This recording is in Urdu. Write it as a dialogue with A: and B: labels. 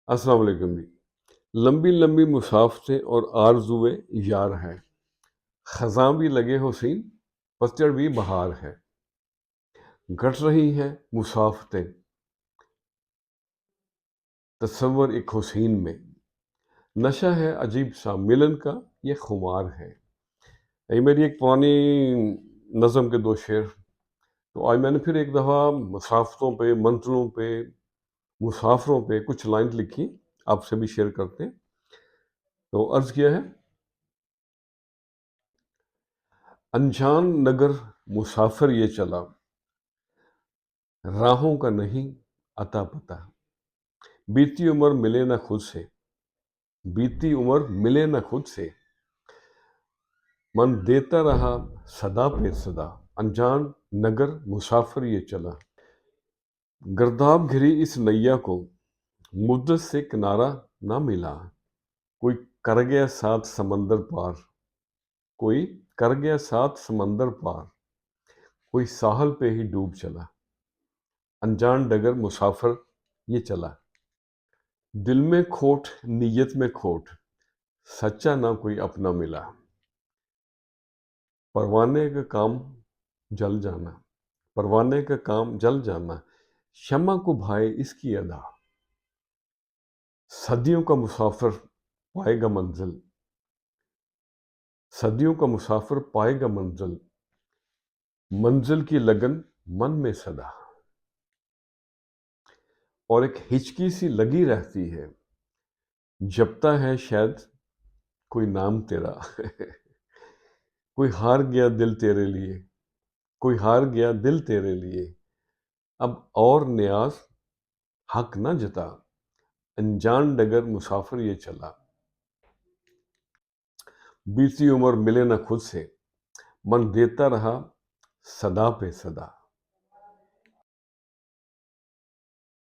A: السلام علیکم جی۔ لمبی لمبی مسافتیں اور آرزوئے یار ہیں، خزاں بھی لگے حسین، پتجھڑ بھی بہار ہے۔ گھٹ رہی ہیں مسافتیں، تصور ایک حسین میں، نشہ ہے عجیب سا ملن کا، یہ خمار ہے۔ یہ میری ایک پرانی نظم کے دو شعر، تو آج میں نے پھر ایک دفعہ مسافتوں پہ، منزلوں پہ، مسافروں پہ کچھ لائن لکھی، آپ سے بھی شیئر کرتے ہیں۔ تو عرض کیا ہے، انجان نگر مسافر یہ چلا، راہوں کا نہیں عطا پتہ، بیتی عمر ملے نہ خود سے، بیتی عمر ملے نہ خود سے، من دیتا رہا صدا پہ صدا، انجان نگر مسافر یہ چلا۔ گرداب گھری اس نیا کو، مدت سے کنارہ نہ ملا، کوئی کر گیا ساتھ سمندر پار، کوئی کر گیا ساتھ سمندر پار، کوئی ساحل پہ ہی ڈوب چلا، انجان ڈگر مسافر یہ چلا۔ دل میں کھوٹ نیت میں کھوٹ، سچا نہ کوئی اپنا ملا، پروانے کا کام جل جانا، پروانے کا کام جل جانا، شمع کو بھائے اس کی ادا، صدیوں کا مسافر پائے گا منزل، صدیوں کا مسافر پائے گا منزل، منزل کی لگن من میں صدا، اور ایک ہچکی سی لگی رہتی ہے، جپتا ہے شاید کوئی نام تیرا، کوئی ہار گیا دل تیرے لیے، کوئی ہار گیا دل تیرے لیے، اب اور نیاز حق نہ جتا، انجان ڈگر مسافر یہ چلا۔ بیتی عمر ملے نہ خود سے، من دیتا رہا صدا پہ صدا۔